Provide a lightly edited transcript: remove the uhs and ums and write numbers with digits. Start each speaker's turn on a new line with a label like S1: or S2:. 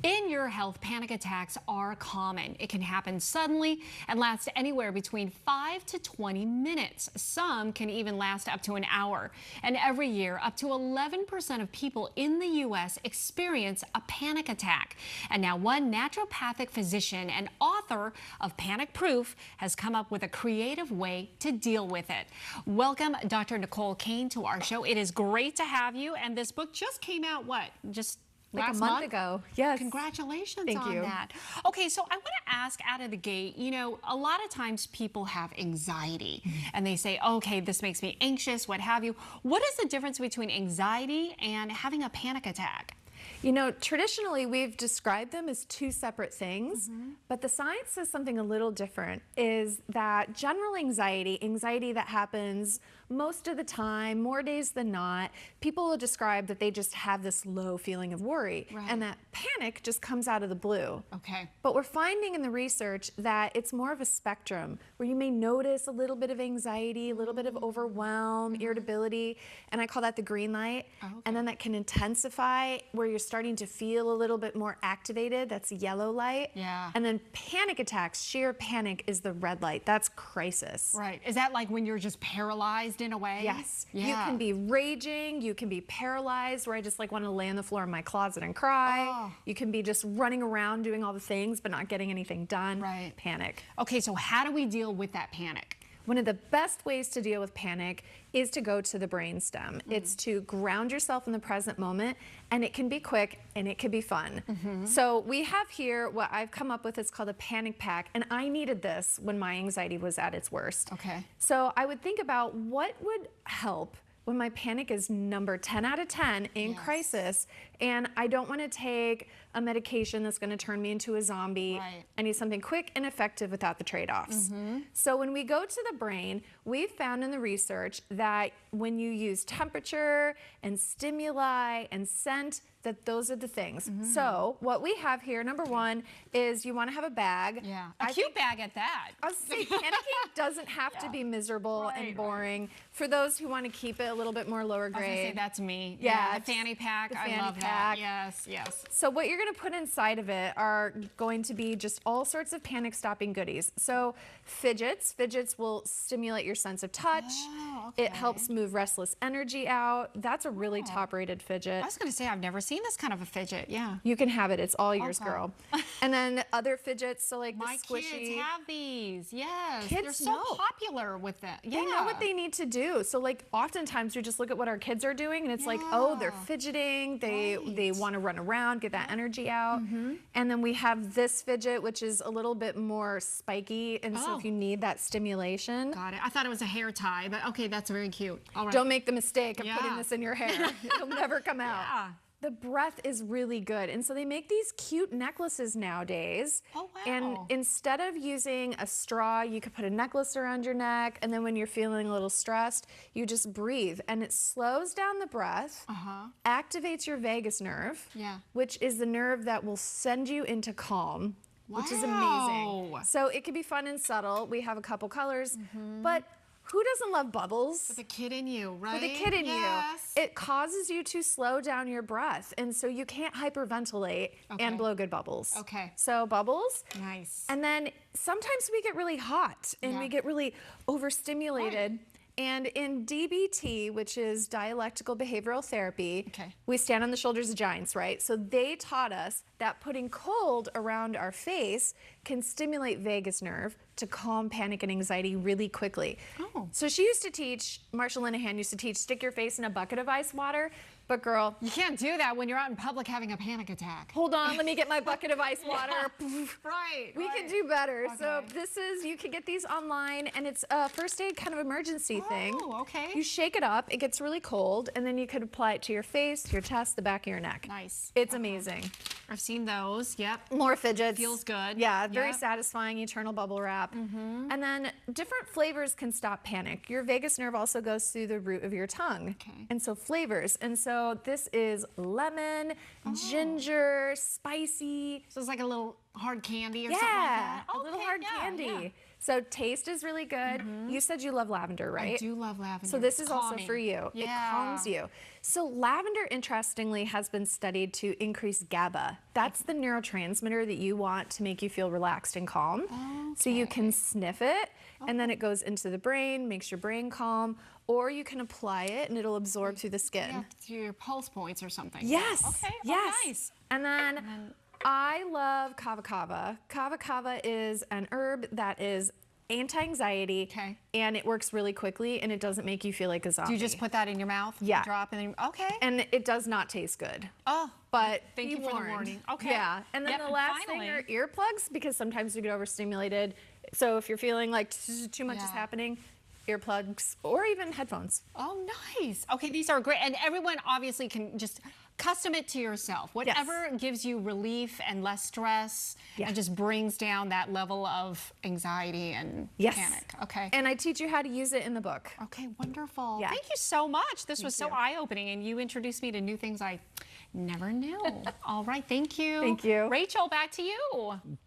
S1: In your health, panic attacks are common. It can happen suddenly and last anywhere between 5 to 20 minutes. Some can even last up to an hour. And every year, up to 11% of people in the U.S. experience a panic attack. And now one naturopathic physician and author of Panic Proof has come up with a creative way to deal with it. Welcome, Dr. Nicole Cain, to our show. It is great to have you. And this book just came out, just
S2: like
S1: last
S2: a month
S1: month
S2: ago. Yes.
S1: Congratulations
S2: Thank
S1: on
S2: you.
S1: that. Okay, so I want to ask out of the gate, a lot of times people have anxiety and they say, okay, this makes me anxious, what have you. What is the difference between anxiety and having a panic attack?
S2: Traditionally we've described them as two separate things, but the science says something a little different, is that general anxiety that happens most of the time, more days than not, people will describe that they just have this low feeling of worry, and that panic just comes out of the blue.
S1: Okay.
S2: But we're finding in the research that it's more of a spectrum where you may notice a little bit of anxiety, a little bit of overwhelm, irritability, and I call that the green light. And then that can intensify where you're starting to feel a little bit more activated. That's yellow light.
S1: Yeah.
S2: And then panic attacks, sheer panic, is the red light. That's crisis.
S1: Right. Is that like when you're just paralyzed in a way?
S2: Yes.
S1: Yeah.
S2: You can be raging. You can be paralyzed where I just want to lay on the floor in my closet and cry.
S1: Oh.
S2: You can be just running around doing all the things but not getting anything done.
S1: Right.
S2: Panic.
S1: Okay, so how do we deal with that panic?
S2: One of the best ways to deal with panic is to go to the brainstem. It's to ground yourself in the present moment, and it can be quick and it can be fun. So we have here what I've come up with. It's called a panic pack, and I needed this when my anxiety was at its worst.
S1: Okay.
S2: So I would think about what would help when my panic is number 10 out of 10 in crisis, and I don't want to take a medication that's going to turn me into a zombie.
S1: Right.
S2: I need something quick and effective without the trade-offs. So when we go to the brain, we've found in the research that when you use temperature and stimuli and scent, that those are the things. So what we have here, number one, is you want to have a bag.
S1: Yeah, a cute bag at that.
S2: I was saying, panicking doesn't have to be miserable and boring. For those who want to keep it a little bit more lower grade.
S1: I was gonna say that's me.
S2: Yeah,
S1: the fanny pack.
S2: the
S1: I
S2: fanny
S1: love
S2: pack.
S1: that. Yes, yes.
S2: So what you're going to put inside of it are going to be just all sorts of panic-stopping goodies. So fidgets. Fidgets will stimulate your sense of touch.
S1: Oh, okay.
S2: It helps move restless energy out. That's a really top-rated fidget.
S1: I was gonna say I've never seen this kind of a fidget. Yeah.
S2: You can have it. It's all yours,
S1: Okay.
S2: girl. And then other fidgets, so like
S1: My
S2: the squishy.
S1: kids have these. Yes.
S2: Kids
S1: They're so
S2: know.
S1: popular with that. Yeah.
S2: They know what they need to do. So like oftentimes we just look at what our kids are doing and it's like, oh, they're fidgeting. They want to run around, get that energy out. And then we have this fidget, which is a little bit more spiky. And so if you need that stimulation.
S1: Got it. I thought it was a hair tie, but okay, that's very cute. All right.
S2: Don't make the mistake of putting this in your hair. It'll never come out.
S1: Yeah.
S2: The breath is really good. And so they make these cute necklaces nowadays.
S1: Oh, wow.
S2: And instead of using a straw, you could put a necklace around your neck. And then when you're feeling a little stressed, you just breathe. And it slows down the breath, activates your vagus nerve, which is the nerve that will send you into calm, which is amazing. So it can be fun and subtle. We have a couple colors, but who doesn't love bubbles?
S1: With a kid in you, right?
S2: With a kid in you. It causes you to slow down your breath. And so you can't hyperventilate and blow good bubbles.
S1: Okay.
S2: So bubbles.
S1: Nice.
S2: And then sometimes we get really hot and we get really overstimulated. And in DBT, which is dialectical behavioral therapy, we stand on the shoulders of giants, right? So they taught us that putting cold around our face can stimulate vagus nerve to calm panic and anxiety really quickly. So she used to teach, Marsha Linehan used to teach, stick your face in a bucket of ice water. But girl,
S1: you can't do that when you're out in public having a panic attack.
S2: Hold on, let me get my bucket of ice water. We can do better. So this is, you can get these online, and it's a first aid kind of emergency thing.
S1: Okay.
S2: You shake it up, it gets really cold, and then you could apply it to your face, your chest, the back of your neck.
S1: Nice.
S2: It's amazing.
S1: I've seen those. Yep.
S2: More fidgets.
S1: Feels good.
S2: Yeah, very satisfying, eternal bubble wrap. And then different flavors can stop panic. Your vagus nerve also goes through the root of your tongue. And so flavors. And so this is lemon, ginger, spicy.
S1: So it's like a little hard candy or something like that.
S2: A little hard candy. So taste is really good. You said you love lavender, right?
S1: I do love lavender.
S2: So this is also
S1: calming.
S2: for you.
S1: Yeah.
S2: It calms you. So lavender, interestingly, has been studied to increase GABA. That's the neurotransmitter that you want to make you feel relaxed and calm.
S1: Okay.
S2: So you can sniff it, and then it goes into the brain, makes your brain calm, or you can apply it and it'll absorb through the skin.
S1: Yeah, through your pulse points or something.
S2: Yes.
S1: Okay.
S2: Yes.
S1: Oh, nice.
S2: And then I love kava kava. Kava kava is an herb that is anti-anxiety, and it works really quickly, and it doesn't make you feel like a zombie.
S1: Do you just put that in your mouth?
S2: Yeah.
S1: Drop it in. Okay.
S2: And it does not taste good.
S1: Oh.
S2: But
S1: thank you for the warning. Okay.
S2: Yeah. And then the last thing are earplugs, because sometimes we get overstimulated. So if you're feeling like too much is happening, earplugs or even headphones.
S1: Oh, nice. Okay, these are great. And everyone obviously can just custom it to yourself. Whatever gives you relief and less stress and just brings down that level of anxiety and panic. Okay.
S2: And I teach you how to use it in the book.
S1: Okay, wonderful.
S2: Yeah.
S1: Thank you so much. This was so eye-opening, and you introduced me to new things I never knew. All right, thank you.
S2: Thank you.
S1: Rachel, back to you.